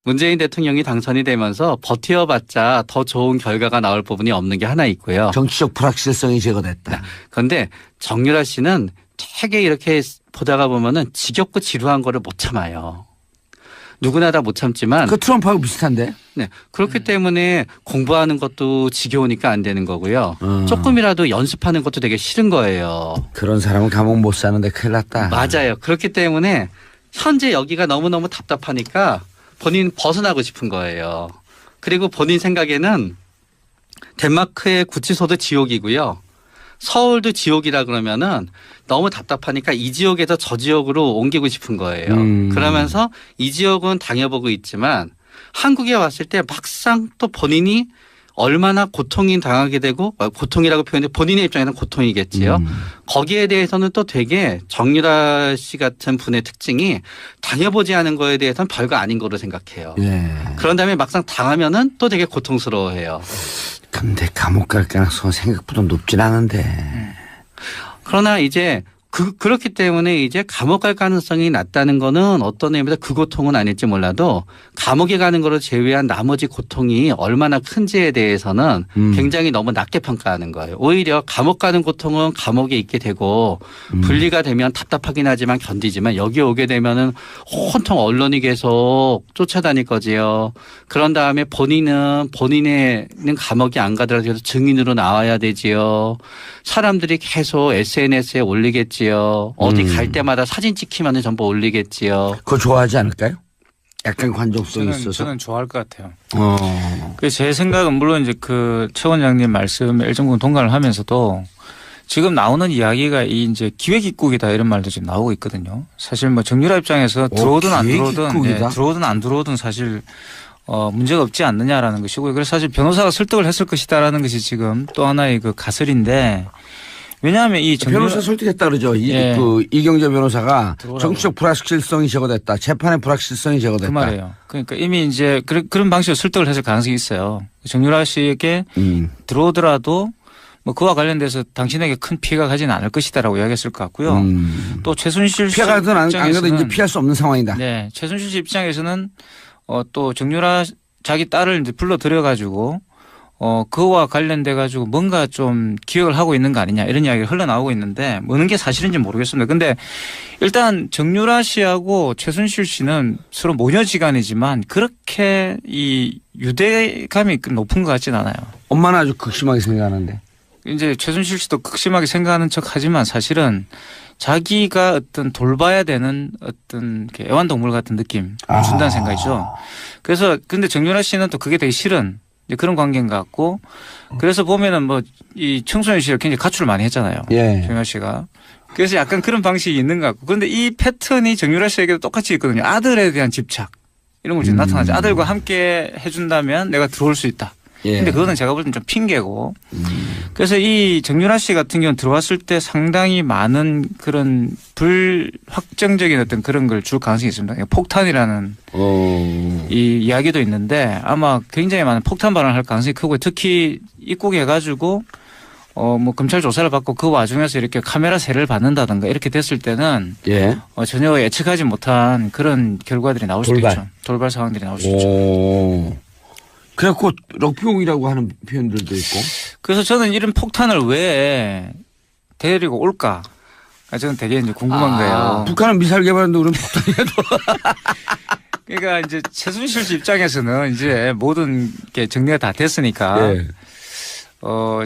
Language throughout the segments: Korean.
문재인 대통령이 당선이 되면서 버텨봤자 더 좋은 결과가 나올 부분이 없는 게 하나 있고요. 정치적 불확실성이 제거됐다. 그런데 정유라 씨는 되게 이렇게 보다가 보면은 지겹고 지루한 거를 못 참아요. 누구나 다 못 참지만. 그 트럼프하고 비슷한데? 네. 그렇기 때문에 공부하는 것도 지겨우니까 안 되는 거고요. 조금이라도 연습하는 것도 되게 싫은 거예요. 그런 사람은 감옥 못 사는데 큰일 났다. 맞아요. 그렇기 때문에 현재 여기가 너무너무 답답하니까 본인 벗어나고 싶은 거예요. 그리고 본인 생각에는 덴마크의 구치소도 지옥이고요. 서울도 지옥이라 그러면은 너무 답답하니까 이 지역에서 저 지역으로 옮기고 싶은 거예요. 그러면서 이 지역은 당해보고 있지만 한국에 왔을 때 막상 또 본인이 얼마나 고통이 당하게 되고 고통이라고 표현해 본인의 입장에서는 고통이겠지요. 거기에 대해서는 또 되게 정유라 씨 같은 분의 특징이 당해보지 않은 거에 대해서는 별거 아닌 거로 생각해요. 네. 그런 다음에 막상 당하면은 또 되게 고통스러워해요. 근데 감옥 갈 가능성은 생각보다 높진 않은데. 그러나 이제 그렇기 때문에 이제 감옥 갈 가능성이 낮다는 거는 어떤 의미에서 그 고통은 아닐지 몰라도 감옥에 가는 거를 제외한 나머지 고통이 얼마나 큰지에 대해서는 굉장히 너무 낮게 평가하는 거예요. 오히려 감옥 가는 고통은 감옥에 있게 되고 분리가 되면 답답하긴 하지만 견디지만 여기 오게 되면은 온통 언론이 계속 쫓아다닐 거지요. 그런 다음에 본인은 감옥에 안 가더라도 증인으로 나와야 되지요. 사람들이 계속 SNS에 올리겠지요. 어디 갈 때마다 사진 찍히면 전부 올리겠지요. 그거 좋아하지 않을까요? 약간 관종성이 있어서. 저는 좋아할 것 같아요. 제 생각은 물론 이제 최 원장님 말씀에 일정 동감을 하면서도 지금 나오는 이야기가 이제 기획 입국이다 이런 말도 지금 나오고 있거든요. 사실 뭐 정유라 입장에서 들어오든 안 들어오든 들어오든 안 들어오든 사실 문제가 없지 않느냐라는 것이고요. 그래서 사실 변호사가 설득을 했을 것이다라는 것이 지금 또 하나의 가설인데 왜냐하면 이 변호사 설득했다 그러죠. 이경재 변호사가 정치적 불확실성이 제거됐다. 재판의 불확실성이 제거됐다. 그 말이에요. 그러니까 이미 이제 그런 방식으로 설득을 했을 가능성이 있어요. 정유라 씨에게 들어오더라도 뭐 그와 관련돼서 당신에게 큰 피해가 가지는 않을 것이다라고 이야기했을 것 같고요. 또 최순실 씨 피해가든 안 가도 이제 피할 수 없는 상황이다. 네, 최순실 씨 입장에서는 또 정유라 자기 딸을 이제 불러들여 가지고 그와 관련돼 가지고 뭔가 좀 기억을 하고 있는 거 아니냐 이런 이야기가 흘러나오고 있는데 어느 게 사실인지 모르겠습니다. 근데 일단 정유라 씨하고 최순실 씨는 서로 모녀지간이지만 그렇게 이 유대감이 높은 것 같진 않아요. 엄마는 아주 극심하게 생각하는데. 이제 최순실 씨도 극심하게 생각하는 척 하지만 사실은 자기가 어떤 돌봐야 되는 어떤 애완동물 같은 느낌 준다는 생각이죠. 그래서 근데 정유라 씨는 또 그게 되게 싫은 그런 관계인 것 같고 그래서 보면은 뭐 이 청소년 시절 굉장히 가출을 많이 했잖아요. 예. 정유라 씨가. 그래서 약간 그런 방식이 있는 것 같고 그런데 이 패턴이 정유라 씨에게도 똑같이 있거든요. 아들에 대한 집착 이런 걸 지금 나타나죠. 아들과 함께 해준다면 내가 들어올 수 있다. 근데 그거는 제가 볼 때는 좀 핑계고. 그래서 이 정유라 씨 같은 경우는 들어왔을 때 상당히 많은 그런 불확정적인 어떤 그런 걸 줄 가능성이 있습니다. 폭탄이라는 이 이야기도 있는데 아마 굉장히 많은 폭탄 발언을 할 가능성이 크고 특히 입국해가지고 뭐 검찰 조사를 받고 그 와중에서 이렇게 카메라 세례를 받는다든가 이렇게 됐을 때는 전혀 예측하지 못한 그런 결과들이 나올 수도 있죠. 돌발 상황들이 나올 수 있죠. 그래갖고 럭비공이라고 하는 표현들도 있고. 그래서 저는 이런 폭탄을 왜 데리고 올까? 저는 되게 이제 궁금한 거예요. 북한은 미사일 개발하는데 우리는 폭탄이라도. 그러니까 이제 최순실 씨 입장에서는 이제 모든 게 정리가 다 됐으니까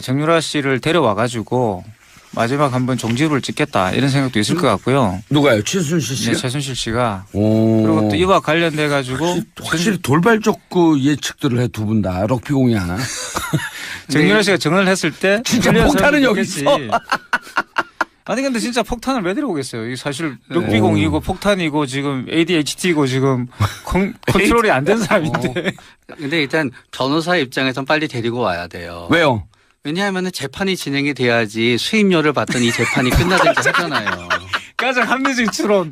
정유라 씨를 데려와 가지고 마지막 한번 종지부를 찍겠다 이런 생각도 있을 것 같고요. 누가요? 최순실 씨가? 네, 최순실 씨가. 그리고 또 이와 관련돼 가지고 확실히 돌발적 그 예측들을 해 두 분 다. 럭비공이 하나. 정유라 씨가 정언을 했을 때 진짜 폭탄은 여기 있어. 아니 근데 진짜 폭탄을 왜 데려오겠어요? 이게 사실 럭비공이고 폭탄이고 지금 ADHD고 지금 컨트롤이 안 된 사람인데. 근데 일단 변호사 입장에선 빨리 데리고 와야 돼요. 왜요? 왜냐하면 재판이 진행이 돼야지 수임료를 받던 이 재판이 끝나든지 하잖아요. 가장 합리적 추론.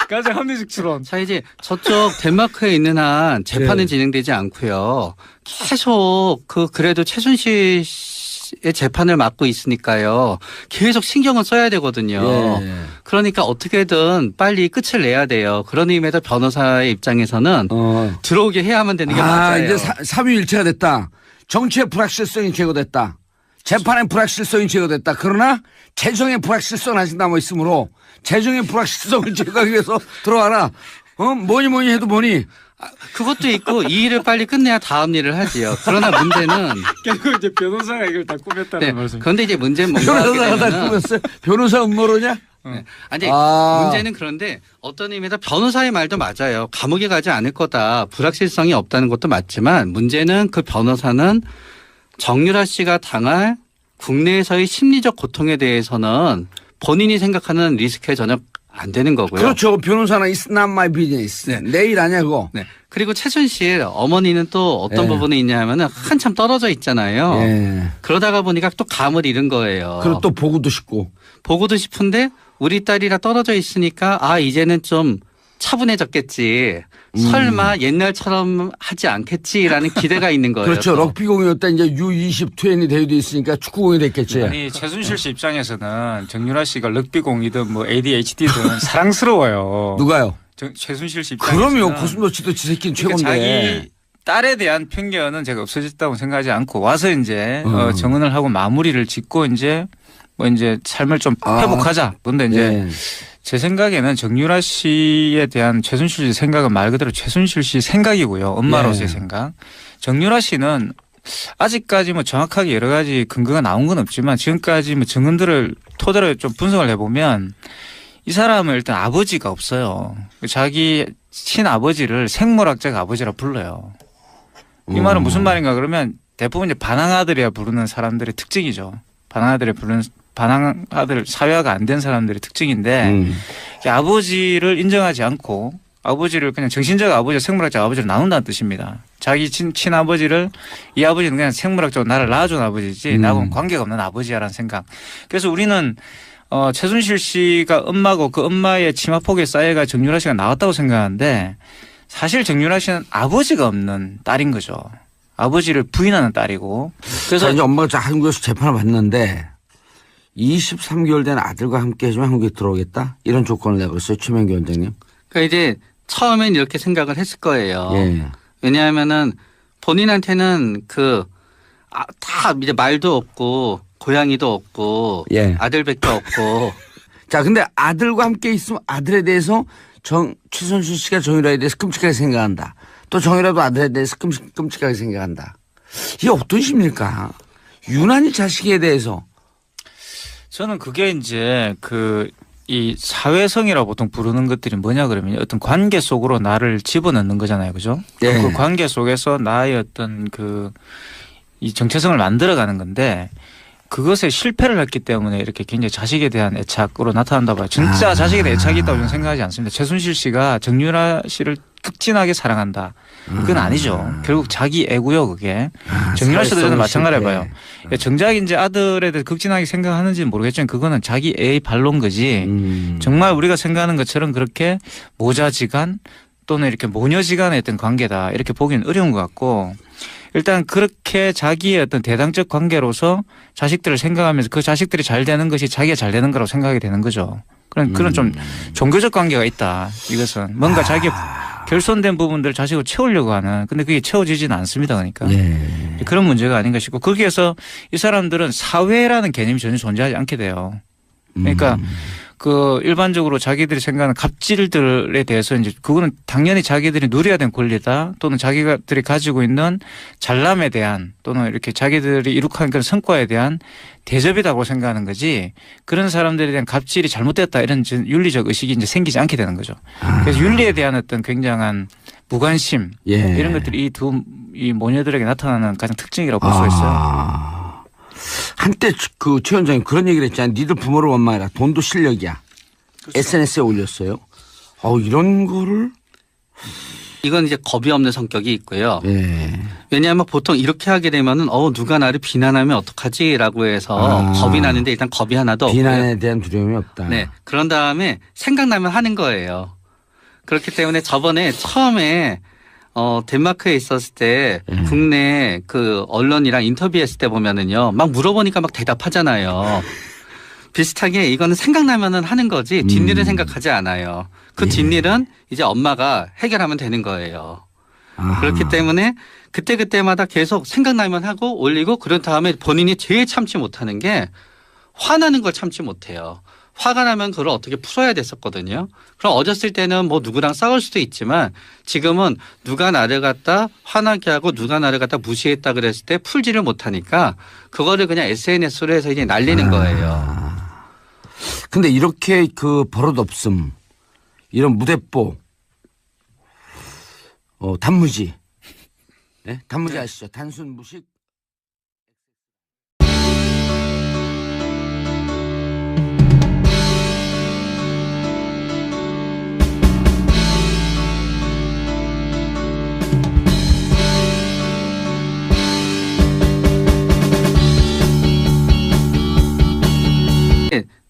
가장 합리적 추론. 자 이제 저쪽 덴마크에 있는 한 재판은 진행되지 않고요. 계속 그래도 최순실 씨의 재판을 맡고 있으니까요. 계속 신경을 써야 되거든요. 예. 그러니까 어떻게든 빨리 끝을 내야 돼요. 그런 의미에서 변호사의 입장에서는 들어오게 해야만 되는 게 맞아요. 이제 삼위일체가 됐다. 정치의 불확실성이 제거됐다. 재판의 불확실성이 제거됐다. 그러나 재정의 불확실성은 아직 남아있으므로 재정의 불확실성을 제거하기 위해서 들어와라. 뭐니 해도 뭐니. 그것도 있고 이 일을 빨리 끝내야 다음 일을 하지요. 그러나 문제는 결국 이제 변호사가 이걸 다 꾸몄다는 말씀. 그런데 이제 문제는 뭔가 하게 변호사가 다 되면은 꾸몄어요? 변호사 음모론이야? 네. 아니 문제는 그런데 어떤 의미에서 변호사의 말도 맞아요. 감옥에 가지 않을 거다. 불확실성이 없다는 것도 맞지만 문제는 그 변호사는 정유라 씨가 당할 국내에서의 심리적 고통에 대해서는 본인이 생각하는 리스크에 전혀 안 되는 거고요. 그렇죠. 변호사는 it's not my business. 네. 내 일 아냐고. 네. 그리고 최순실 어머니는 또 어떤 예. 부분에 있냐면은 한참 떨어져 있잖아요. 예. 그러다가 보니까 또 감을 잃은 거예요. 그리고 또 보고도 싶고. 보고도 싶은데 우리 딸이라 떨어져 있으니까 이제는 좀 차분해졌겠지. 설마 옛날처럼 하지 않겠지라는 기대가 있는 거예요. 그렇죠. 또. 럭비공이었다 이제 U20 20 대회도 있으니까 축구공이 됐겠지. 아니 최순실 씨 입장에서는 정유라 씨가 럭비공이든 뭐 ADHD든 사랑스러워요. 누가요? 최순실 씨 입장에서는. 그럼요. 고슴도치도 지 새끼는 그러니까 최고인데. 자기 딸에 대한 편견은 제가 없어졌다고 생각하지 않고 와서 이제 정언을 하고 마무리를 짓고 이제 뭐 이제 삶을 좀 회복하자. 그런데 이제 예. 제 생각에는 정유라 씨에 대한 최순실 씨 생각은 말 그대로 최순실 씨 생각이고요. 엄마로서의 네. 생각. 정유라 씨는 아직까지 뭐 정확하게 여러 가지 근거가 나온 건 없지만 지금까지 뭐 증언들을 토대로 좀 분석을 해보면 이 사람은 일단 아버지가 없어요. 자기 친아버지를 생물학적 아버지라 불러요. 이 말은 무슨 말인가 그러면 대부분 이제 반항아들이야 부르는 사람들의 특징이죠. 반항아들 사회화가 안 된 사람들의 특징인데 아버지를 인정하지 않고 아버지를 그냥 정신적 아버지와 생물학적 아버지로 나눈다는 뜻입니다. 자기 친아버지를 이 아버지는 그냥 생물학적으로 나를 낳아준 아버지지 나하고는 관계가 없는 아버지야라는 생각. 그래서 우리는 최순실 씨가 엄마고 그 엄마의 치마폭에 쌓여가 정유라 씨가 나왔다고 생각하는데 사실 정유라 씨는 아버지가 없는 딸인 거죠. 아버지를 부인하는 딸이고. 그래서 이제 엄마가 한국에서 재판을 받는데 23개월 된 아들과 함께 해주면 한국에 들어오겠다? 이런 조건을 내걸었어요. 최명기 원장님. 그러니까 이제 처음엔 이렇게 생각을 했을 거예요. 예. 왜냐하면은 본인한테는 다 이제 말도 없고 고양이도 없고 예. 아들밖에 없고. 자, 근데 아들과 함께 있으면 아들에 대해서 최순실 씨가 정유라에 대해서 끔찍하게 생각한다. 또 정유라도 아들에 대해서 끔찍하게 생각한다. 이게 어떤 심리일까? 유난히 자식에 대해서. 저는 그게 이제 이 사회성이라고 보통 부르는 것들이 뭐냐 그러면 어떤 관계 속으로 나를 집어넣는 거잖아요. 그죠? 예. 그 관계 속에서 나의 어떤 이 정체성을 만들어가는 건데 그것에 실패를 했기 때문에 이렇게 굉장히 자식에 대한 애착으로 나타난다 봐요. 진짜 자식에 대한 애착이 있다고 저는 생각하지 않습니다. 최순실 씨가 정유라 씨를 극진하게 사랑한다. 그건 아니죠. 결국 자기 애고요, 그게. 정유라 씨도 저는 마찬가지로 봐요. 정작 이제 아들에 대해 극진하게 생각하는지는 모르겠지만 그거는 자기 애의 발로인 거지. 정말 우리가 생각하는 것처럼 그렇게 모자지간 또는 이렇게 모녀지간의 어떤 관계다. 이렇게 보기는 어려운 것 같고 일단 그렇게 자기의 어떤 대당적 관계로서 자식들을 생각하면서 그 자식들이 잘 되는 것이 자기가 잘 되는 거라고 생각이 되는 거죠. 그런 좀 종교적 관계가 있다. 이것은 뭔가 자기가 결손된 부분들을 자식으로 채우려고 하는 근데 그게 채워지지는 않습니다. 그러니까 그런 문제가 아닌가 싶고 거기에서 이 사람들은 사회라는 개념이 전혀 존재하지 않게 돼요. 그러니까 일반적으로 자기들이 생각하는 갑질들에 대해서 이제 그거는 당연히 자기들이 누려야 되는 권리다 또는 자기들이 가지고 있는 잘남에 대한 또는 이렇게 자기들이 이룩한 그런 성과에 대한 대접이라고 생각하는 거지 그런 사람들에 대한 갑질이 잘못됐다 이런 윤리적 의식이 이제 생기지 않게 되는 거죠. 그래서 윤리에 대한 어떤 굉장한 무관심 이런 것들이 이 모녀들에게 나타나는 가장 특징이라고 볼 수 있어요. 한때 최 원장님 그런 얘기를 했잖아요. 니들 부모를 원망해라. 돈도 실력이야. 그렇죠. SNS에 올렸어요. 이런 거를. 이건 이제 겁이 없는 성격이 있고요. 예. 왜냐하면 보통 이렇게 하게 되면은 누가 나를 비난하면 어떡하지라고 해서 겁이 나는데 일단 겁이 하나도 없고요. 비난에 대한 두려움이 없다. 네. 그런 다음에 생각나면 하는 거예요. 그렇기 때문에 저번에 처음에 덴마크에 있었을 때 국내 그 언론이랑 인터뷰했을 때 보면은요. 막 물어보니까 막 대답하잖아요. 비슷하게 이거는 생각나면은 하는 거지 뒷일은 생각하지 않아요. 그 뒷일은 이제 엄마가 해결하면 되는 거예요. 그렇기 때문에 그때그때마다 계속 생각나면 하고 올리고 그런 다음에 본인이 제일 참지 못하는 게 화나는 걸 참지 못해요. 화가 나면 그걸 어떻게 풀어야 됐었거든요. 그럼 어렸을 때는 뭐 누구랑 싸울 수도 있지만 지금은 누가 나를 갖다 화나게 하고 누가 나를 갖다 무시했다 그랬을 때 풀지를 못하니까 그거를 그냥 SNS로 해서 이제 날리는 거예요. 근데 이렇게 그 버릇없음, 이런 무대뽀, 단무지. 네? 단무지 아시죠? 단순 무식.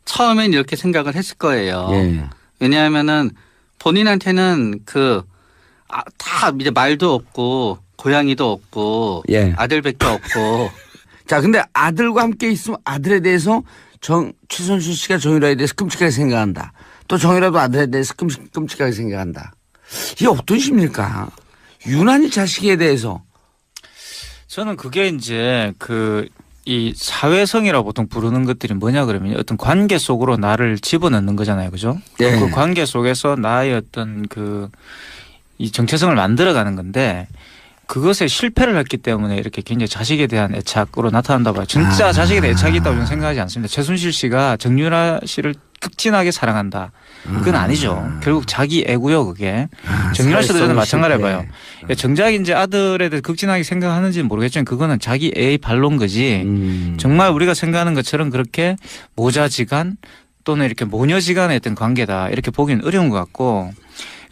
처음엔 이렇게 생각을 했을 거예요. 예. 왜냐하면은 본인한테는 다 이제 말도 없고 고양이도 없고 예. 아들밖에 없고. 자, 근데 아들과 함께 있으면 아들에 대해서 최순실 씨가 정유라에 대해서 끔찍하게 생각한다. 또 정유라도 아들에 대해서 끔찍하게 생각한다. 이게 어떤 심리일까? 유난히 자식에 대해서. 저는 그게 이제 이 사회성이라고 보통 부르는 것들이 뭐냐 그러면 어떤 관계 속으로 나를 집어넣는 거잖아요. 그죠? 예. 그 관계 속에서 나의 어떤 이 정체성을 만들어가는 건데 그것에 실패를 했기 때문에 이렇게 굉장히 자식에 대한 애착으로 나타난다 봐요. 진짜 자식에 대한 애착이 있다고 저는 생각하지 않습니다. 최순실 씨가 정유라 씨를 극진하게 사랑한다. 그건 아니죠. 결국 자기 애고요, 그게. 정유라 씨도 저는 마찬가지로 봐요. 정작 이제 아들에 대해 극진하게 생각하는지는 모르겠지만 그거는 자기 애의 발로인 거지. 정말 우리가 생각하는 것처럼 그렇게 모자지간 또는 이렇게 모녀지간의 어떤 관계다. 이렇게 보기는 어려운 것 같고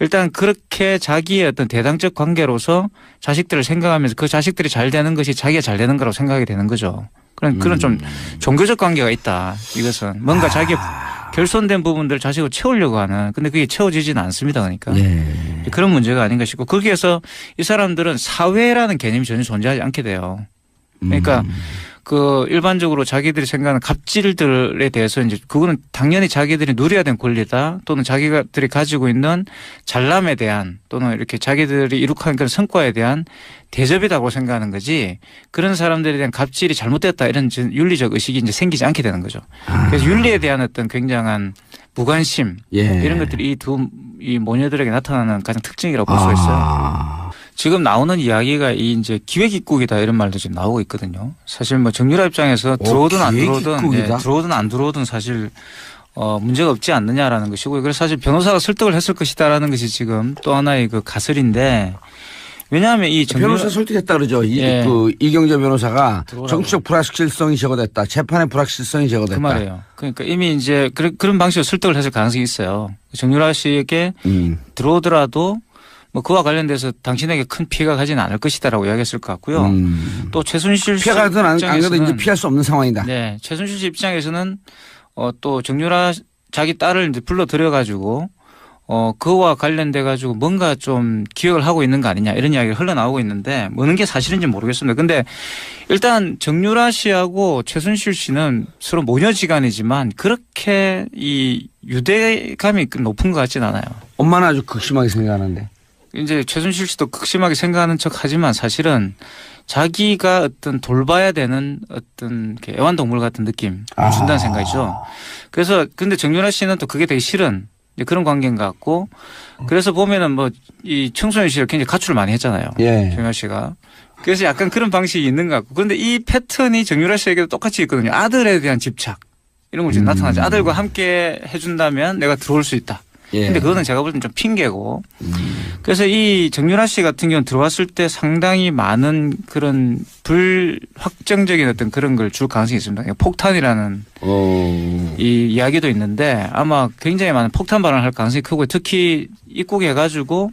일단 그렇게 자기의 어떤 대당적 관계로서 자식들을 생각하면서 그 자식들이 잘 되는 것이 자기가 잘 되는 거라고 생각이 되는 거죠. 그런 좀 종교적 관계가 있다. 이것은 뭔가 자기의 결손된 부분들을 자식으로 채우려고 하는 근데 그게 채워지지는 않습니다. 그러니까 그런 문제가 아닌가 싶고 거기에서 이 사람들은 사회라는 개념이 전혀 존재하지 않게 돼요. 그러니까 일반적으로 자기들이 생각하는 갑질들에 대해서 이제 그거는 당연히 자기들이 누려야 되는 권리다 또는 자기들이 가지고 있는 잘남에 대한 또는 이렇게 자기들이 이룩한 그런 성과에 대한 대접이라고 생각하는 거지 그런 사람들에 대한 갑질이 잘못됐다 이런 윤리적 의식이 이제 생기지 않게 되는 거죠. 그래서 윤리에 대한 어떤 굉장한 무관심 이런 것들이 이 모녀들에게 나타나는 가장 특징이라고 볼 수 있어요. 지금 나오는 이야기가 이제 기획입국이다 이런 말도 지금 나오고 있거든요. 사실 뭐 정유라 입장에서 들어오든 안 들어오든 안 들어오든 사실 문제가 없지 않느냐라는 것이고 그래서 사실 변호사가 설득을 했을 것이다라는 것이 지금 또 하나의 그 가설인데 왜냐하면 이 변호사 설득했다 그러죠. 이경재 변호사가 정치적 불확실성이 제거됐다. 재판의 불확실성이 제거됐다. 그 말이에요. 그러니까 이미 이제 그런 방식으로 설득을 했을 가능성이 있어요. 정유라 씨에게 들어오더라도 뭐 그와 관련돼서 당신에게 큰 피해가 가지는 않을 것이다라고 이야기했을 것 같고요. 또 최순실 씨 피해가든 안 가든 이제 피할 수 없는 상황이다. 네, 최순실 씨 입장에서는 또 정유라 자기 딸을 이제 불러들여 가지고 그와 관련돼 가지고 뭔가 좀 기억을 하고 있는 거 아니냐 이런 이야기가 흘러나오고 있는데 뭐는 게 사실인지 모르겠습니다. 근데 일단 정유라 씨하고 최순실 씨는 서로 모녀지간이지만 그렇게 이 유대감이 높은 것 같진 않아요. 엄마는 아주 극심하게 생각하는데. 이제 최순실 씨도 극심하게 생각하는 척 하지만 사실은 자기가 어떤 돌봐야 되는 어떤 애완동물 같은 느낌 준다는 생각이죠. 그래서 근데 정유라 씨는 또 그게 되게 싫은 그런 관계인 것 같고 그래서 보면은 뭐 이 청소년 씨를 굉장히 가출을 많이 했잖아요. 정유라 씨가. 그래서 약간 그런 방식이 있는 것 같고 그런데 이 패턴이 정유라 씨에게도 똑같이 있거든요. 아들에 대한 집착 이런 걸 지금 나타나죠. 아들과 함께 해준다면 내가 들어올 수 있다. 근데 그거는 제가 볼 때는 좀 핑계고. 그래서 이 정유라 씨 같은 경우는 들어왔을 때 상당히 많은 그런 불확정적인 어떤 그런 걸 줄 가능성이 있습니다. 폭탄이라는 이 이야기도 있는데 아마 굉장히 많은 폭탄 발언을 할 가능성이 크고 특히 입국해가지고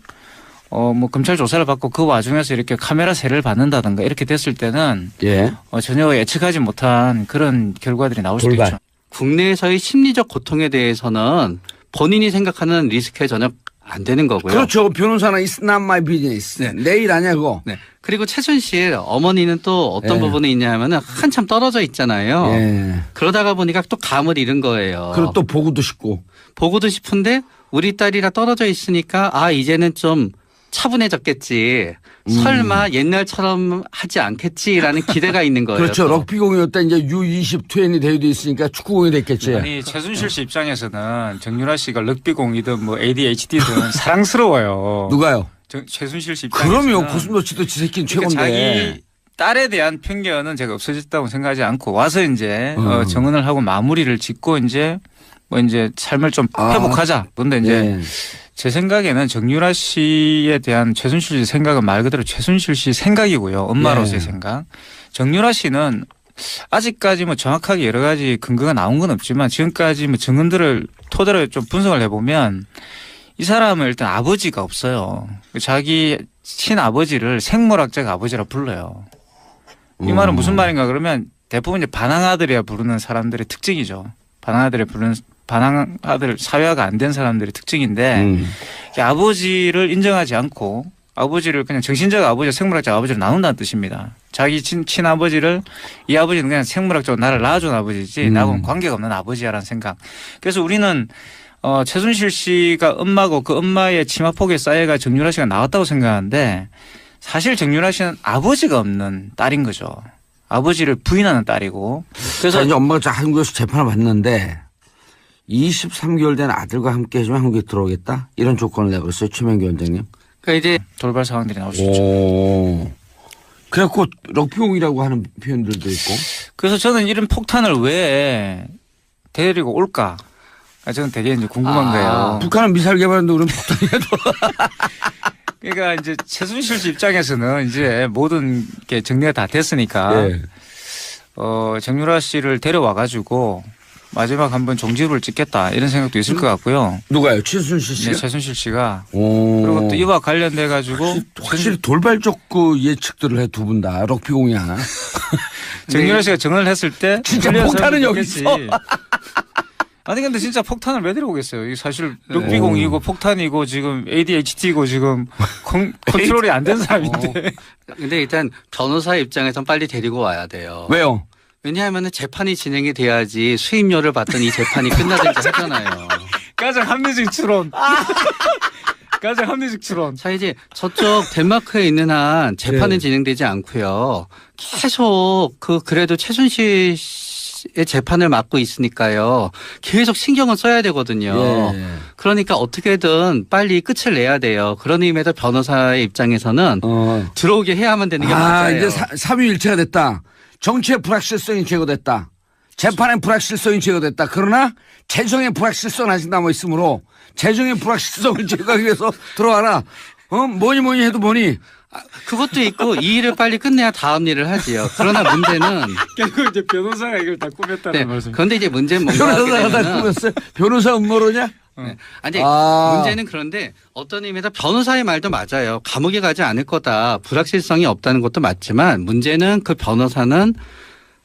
뭐 검찰 조사를 받고 그 와중에서 이렇게 카메라 세례를 받는다든가 이렇게 됐을 때는 전혀 예측하지 못한 그런 결과들이 나올 수도 있죠. 국내에서의 심리적 고통에 대해서는 본인이 생각하는 리스크에 전혀 안 되는 거고요. 그렇죠. 변호사는 it's not my business. 네. 내일 아냐고. 네. 그리고 최순실 어머니는 또 어떤 예. 부분이 있냐면은 한참 떨어져 있잖아요. 예. 그러다가 보니까 또 감을 잃은 거예요. 그리고 또 보고도 싶고. 보고도 싶은데 우리 딸이라 떨어져 있으니까 아 이제는 좀 차분해졌겠지. 설마 옛날처럼 하지 않겠지라는 기대가 있는 거예요. 그렇죠. 또. 럭비공이었다 이제 U20 대회도 있으니까 축구공이 됐겠지. 아니 최순실 씨 입장에서는 정유라 씨가 럭비공이든 뭐 ADHD든 사랑스러워요. 누가요? 최순실 씨 입장에서는. 그럼요. 고슴도치도 지 새끼는 그러니까 최고인데. 자기 딸에 대한 편견은 제가 없어졌다고 생각하지 않고 와서 이제 음. 정언을 하고 마무리를 짓고 이제 뭐 이제 삶을 좀 회복하자. 그런데 이제 예. 제 생각에는 정유라 씨에 대한 최순실 씨 생각은 말 그대로 최순실 씨 생각이고요. 엄마로서의 예. 생각. 정유라 씨는 아직까지 뭐 정확하게 여러 가지 근거가 나온 건 없지만 지금까지 뭐 증언들을 토대로 좀 분석을 해보면 이 사람은 일단 아버지가 없어요. 자기 친아버지를 생물학적 아버지라 불러요. 이 말은 무슨 말인가 그러면 대부분 이제 반항아들이야 부르는 사람들의 특징이죠. 반항아들 사회화가 안 된 사람들의 특징인데 아버지를 인정하지 않고 아버지를 그냥 정신적 아버지와 생물학적 아버지로 나눈다는 뜻입니다. 자기 친아버지를 이 아버지는 그냥 생물학적으로 나를 낳아준 아버지지 나하고는 관계가 없는 아버지야라는 생각. 그래서 우리는 최순실 씨가 엄마고 그 엄마의 치마폭에 쌓여가 정유라 씨가 나왔다고 생각하는데 사실 정유라 씨는 아버지가 없는 딸인 거죠. 아버지를 부인하는 딸이고. 그래서 이제 엄마가 한국에서 재판을 받는데 23개월 된 아들과 함께 해주면 한국에 들어오겠다 이런 조건을 내걸었어요. 최명기 원장님. 그러니까 이제 돌발 상황들이 나올 수 있죠. 오. 그래갖고 럭비공이라고 하는 표현들도 있고. 그래서 저는 이런 폭탄을 왜 데리고 올까? 저는 되게 이제 궁금한 거예요. 북한은 미사일 개발하는데 우리는 폭탄이라도. 그러니까 이제 최순실 씨 입장에서는 이제 모든 게 정리가 다 됐으니까 예. 정유라 씨를 데려와 가지고 마지막 한번 종지부를 찍겠다 이런 생각도 있을 것 같고요. 누가요? 최순실 씨가? 네, 최순실 씨가 오. 그리고 또 이와 관련돼 가지고 확실히 돌발적 그 예측들을 해 두 분 다. 럭비공이야. 정유라 씨가 정언을 했을 때 진짜 틀린 폭탄은 사람도 여기 있겠지. 있어. 아니 근데 진짜 폭탄을 왜 데려오겠어요? 이게 사실 럭비공이고 폭탄이고 지금 ADHD고 지금 컨트롤이 안 된 사람인데. 근데 일단 변호사 입장에선 빨리 데리고 와야 돼요. 왜요? 왜냐하면 재판이 진행이 돼야지 수임료를 받던 이 재판이 끝나든지 하잖아요. 가장 합리적 추론. 가장 합리적 추론. 자 이제 저쪽 덴마크에 있는 한 재판은 네. 진행되지 않고요. 계속 그래도 최순실 씨의 재판을 맡고 있으니까요. 계속 신경을 써야 되거든요. 예. 그러니까 어떻게든 빨리 끝을 내야 돼요. 그런 의미에서 변호사의 입장에서는 들어오게 해야만 되는 게 맞아요. 이제 삼위일체가 됐다. 정치의 불확실성이 제거됐다. 재판의 불확실성이 제거됐다. 그러나 재정의 불확실성은 아직 남아있으므로 재정의 불확실성을 제거하기 위해서 들어와라. 뭐니 해도 뭐니. 그것도 있고 이 일을 빨리 끝내야 다음 일을 하지요. 그러나 문제는 결국 이제 변호사가 이걸 다 꾸몄다는 네, 말씀. 그런데 이제 문제는 뭔가 하게 변호사가 다 되면은 꾸몄어요. 변호사 음모론이야? 네. 아니 아. 문제는 그런데 어떤 의미에서 변호사의 말도 맞아요. 감옥에 가지 않을 거다. 불확실성이 없다는 것도 맞지만 문제는 그 변호사는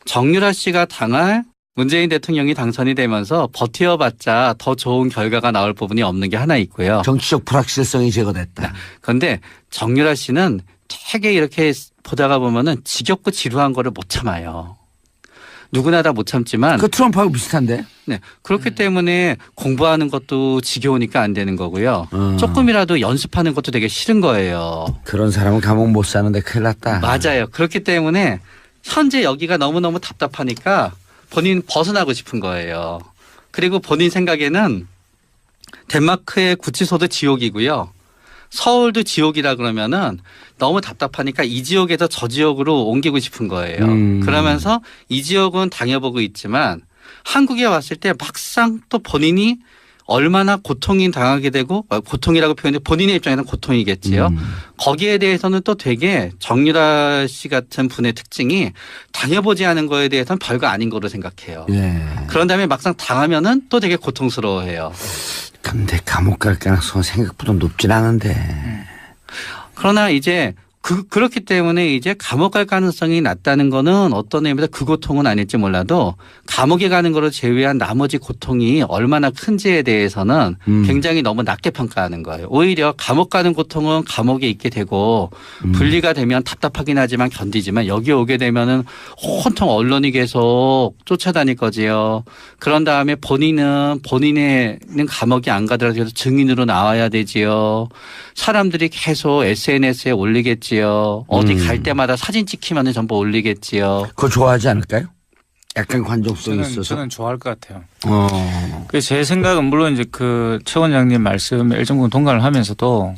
정유라 씨가 당할 문재인 대통령이 당선이 되면서 버텨봤자 더 좋은 결과가 나올 부분이 없는 게 하나 있고요. 정치적 불확실성이 제거됐다. 그런데 정유라 씨는 되게 이렇게 보다가 보면은 지겹고 지루한 거를 못 참아요. 누구나 다 못 참지만 그 트럼프하고 비슷한데? 네. 그렇기 때문에 공부하는 것도 지겨우니까 안 되는 거고요. 조금이라도 연습하는 것도 되게 싫은 거예요. 그런 사람은 감옥 못 사는데 큰일 났다. 맞아요. 그렇기 때문에 현재 여기가 너무너무 답답하니까 본인 벗어나고 싶은 거예요. 그리고 본인 생각에는 덴마크의 구치소도 지옥이고요. 서울도 지옥이라 그러면은 너무 답답하니까 이 지역에서 저 지역으로 옮기고 싶은 거예요. 그러면서 이 지역은 당해보고 있지만 한국에 왔을 때 막상 또 본인이 얼마나 고통이 당하게 되고 고통이라고 표현해 본인의 입장에서는 고통이겠지요. 거기에 대해서는 또 되게 정유라 씨 같은 분의 특징이 당해보지 않은 거에 대해서는 별거 아닌 거로 생각해요. 예. 그런 다음에 막상 당하면은 또 되게 고통스러워해요. 근데 감옥 갈 가능성은 생각보다 높진 않은데. 그러나 이제 그렇기 때문에 이제 감옥 갈 가능성이 낮다는 거는 어떤 의미에서 그 고통은 아닐지 몰라도 감옥에 가는 거를 제외한 나머지 고통이 얼마나 큰지에 대해서는 굉장히 너무 낮게 평가하는 거예요. 오히려 감옥 가는 고통은 감옥에 있게 되고 분리가 되면 답답하긴 하지만 견디지만 여기 오게 되면은 온통 언론이 계속 쫓아다닐 거지요. 그런 다음에 본인은 감옥에 안 가더라도 계속 증인으로 나와야 되지요. 사람들이 계속 SNS에 올리겠지요. 어디 갈 때마다 사진 찍히면 전부 올리겠지요. 그거 좋아하지 않을까요? 약간 관종성이 있어서. 저는 좋아할 것 같아요. 그래서 제 생각은 물론 이제 그 최 원장님 말씀에 일정 부분 동감을 하면서도